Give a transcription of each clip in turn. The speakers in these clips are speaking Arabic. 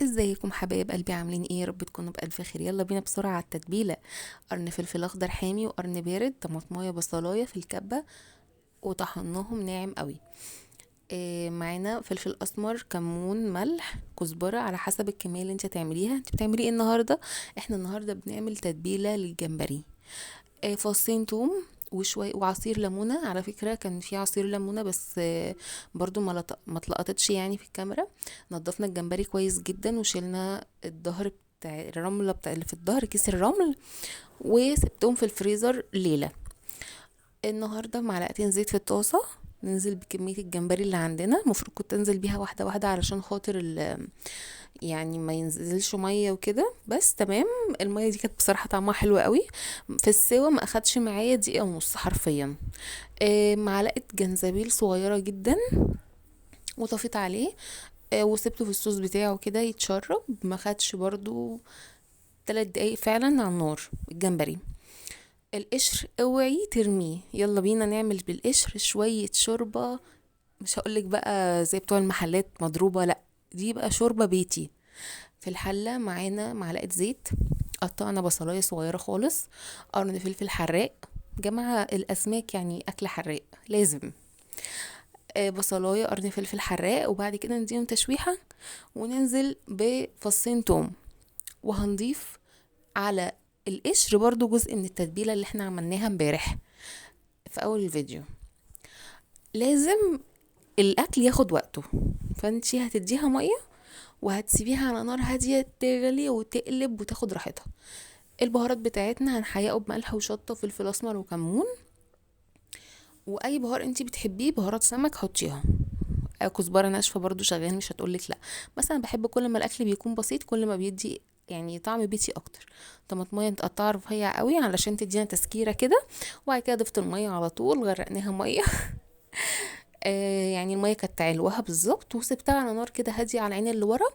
ازيكم حبايب قلبي؟ عاملين ايه؟ يا رب تكونوا بألف خير. يلا بينا بسرعة على التتبيلة. قرن فلفل اخضر حامي وقرن بارد، طماطمايه بصلايه في الكبة وطحناهم ناعم قوي. معانا فلفل اسمر، كمون، ملح، كزبرة على حسب الكمية اللي انت هتعمليها. انت بتعملي ايه النهاردة؟ احنا النهاردة بنعمل تتبيلة للجمبري. فصين توم وشوية وعصير ليمونة. على فكرة كان في عصير ليمونة بس برضو ما اتلقطتش يعني في الكاميرا. نضفنا الجمبري كويس جدا وشيلنا الظهر بتاع الرملة بتاع اللي في الظهر، كيس الرمل، وسبتهم في الفريزر ليلة. النهاردة معلقتين زيت في الطاسة، ننزل بكمية الجمبري اللي عندنا. المفروض كنت انزل بيها واحدة واحدة علشان خاطر يعني ما ينزلش ميه وكده، بس تمام. الميه دي كانت بصراحه طعمها حلو قوي. في السوا ما اخدش معايا دقيقه ونص حرفيا. معلقه جنزبيل صغيره جدا وطفيت عليه. وسبته في الصوص بتاعه كده يتشرب، ما خدش برضو 3 دقايق فعلا على النار. الجمبري القشر اوعي ترميه. يلا بينا نعمل بالقشر شويه شوربه. مش هقولك بقى زي بتوع المحلات مضروبه، لا، دي بقى شوربه بيتي. في الحلة معانا معلقة زيت، قطعنا بصلاية صغيرة خالص، قرن فلفل حراق. جماعة الأسماك يعني أكل حراق لازم. بصلاية، قرن فلفل حراق، وبعد كده نديهم تشويحة وننزل بفصين توم. وهنضيف على القشر برضو جزء من التتبيلة اللي احنا عملناها امبارح في أول الفيديو. لازم الأكل ياخد وقته، فانتي هتديها مية وهتسيبيها على نار هادية تغلي وتقلب وتاخد راحتها. البهارات بتاعتنا هنحيقه بملح وشطة وفلفل اسمر وكمون، واي بهار انتي بتحبيه، بهارات سمك حطيها. كزبره ناشفه برضو شغال، مش هتقولك لا. مثلا بحب كل ما الاكل بيكون بسيط كل ما بيدي يعني طعم بيتي اكتر. طماطميه متقطعه رفيع قوي علشان تدينا تسكيره كده. وبعد كده ضفت الميه على طول، غرقناها ميه. يعني الميه كانت تعلوها بالظبط، وسبتها على نار كده هاديه على العين اللي ورا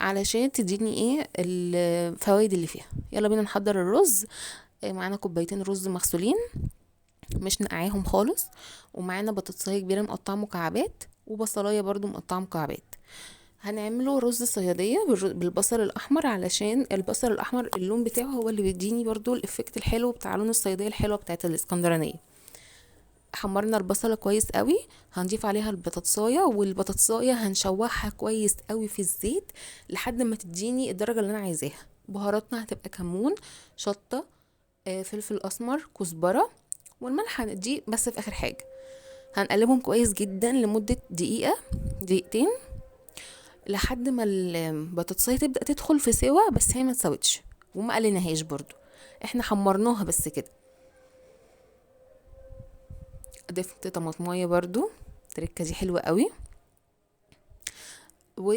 علشان تديني ايه الفوائد اللي فيها. يلا بينا نحضر الرز. معانا كوبايتين رز مغسولين مش نقعاهم خالص، ومعانا بطاطساية كبيرة مقطعة مكعبات، وبصلاية برضو مقطعة مكعبات. هنعمله رز صيادية بالبصل الأحمر، علشان البصل الأحمر اللون بتاعه هو اللي بيديني برضو الإفكت الحلو بتاع لون الصيادية الحلوة بتاعت الإسكندرانية. حمرنا البصلة كويس قوي، هنضيف عليها البطاطساية، والبطاطساية هنشوحها كويس قوي في الزيت لحد ما تديني الدرجة اللي أنا عايزاها. بهاراتنا هتبقى كمون، شطة، فلفل أسمر، كزبرة، والملح هنديه بس في اخر حاجه. هنقلبهم كويس جدا لمده دقيقه دقيقتين لحد ما البطاطسايه تبدا تدخل في سوا، بس هي ما تسوتش وما قلناهاش برضو، احنا حمرناها بس كده. ضفت طماطمايه برضو، التركه دي حلوه قوي. و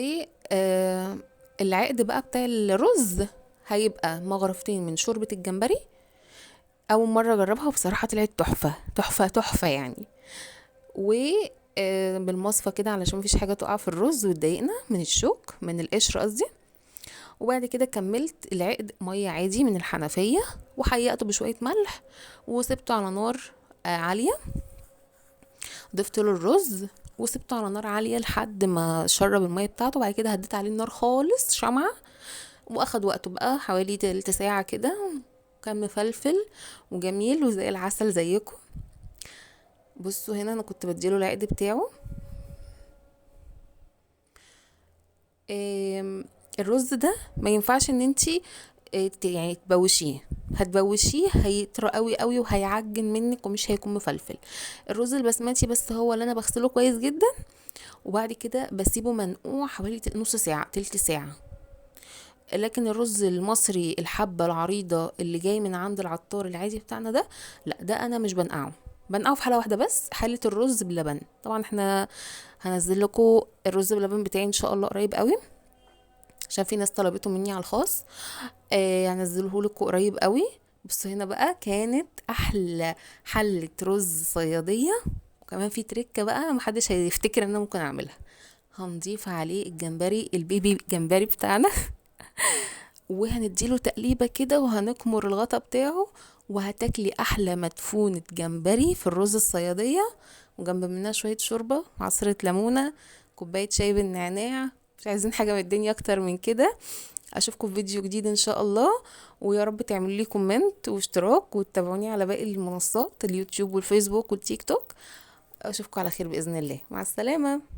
آه العقد بقى بتاع الرز هيبقى مغرفتين من شوربه الجمبري. اول مره اجربها وبصراحه طلعت تحفه تحفه تحفه يعني. و بالمصفى كده علشان مفيش حاجه تقع في الرز وتضايقنا من الشوك من القشر قصدي. وبعد كده كملت العقد ميه عادي من الحنفيه، وحيقته بشويه ملح وسبته على نار عاليه. ضفت له الرز وسبته على نار عاليه لحد ما شرب الميه بتاعته. بعد كده هديت عليه النار خالص شمعة، واخد وقته بقى حوالي تلت ساعه كده. كان مفلفل وجميل وزي العسل زيكم. بصوا هنا انا كنت بديله العقد بتاعه. الرز ده ما ينفعش ان انتي يعني تبوشيه. هتبوشيه هيطرى قوي قوي وهيعجن منك ومش هيكون مفلفل. الرز البسمتي بس هو اللي انا بغسله كويس جدا، وبعد كده بسيبه منقوع حوالي نص ساعة تلت ساعة. لكن الرز المصري الحبة العريضة اللي جاي من عند العطار العادي بتاعنا ده، لا، ده انا مش بنقعه. بنقعه في حالة واحدة بس، حالة الرز باللبن. طبعا احنا هنزل لكم الرز باللبن بتاعي ان شاء الله قريب قوي، عشان في ناس طلبته مني على الخاص. هنزله لكم قريب قوي. بس هنا بقى كانت احلى حلة رز صيادية. وكمان في تريكة بقى محدش هيفتكر ان انا ممكن اعملها. هنضيف عليه الجمبري البيبي جمبري بتاعنا. وهنديله تقليبة كده وهنكمر الغطا بتاعه، وهتاكلي احلى مدفونة جمبري في الرز الصيادية. وجنب منها شوية شوربة، عصرة ليمونة، كوباية شاي بالنعناع، مش عايزين حاجة من الدنيا اكتر من كده. اشوفكم في فيديو جديد ان شاء الله، ويا رب تعملوا لي كومنت واشتراك وتتابعوني على باقي المنصات، اليوتيوب والفيسبوك والتيك توك. اشوفكم على خير باذن الله، مع السلامة.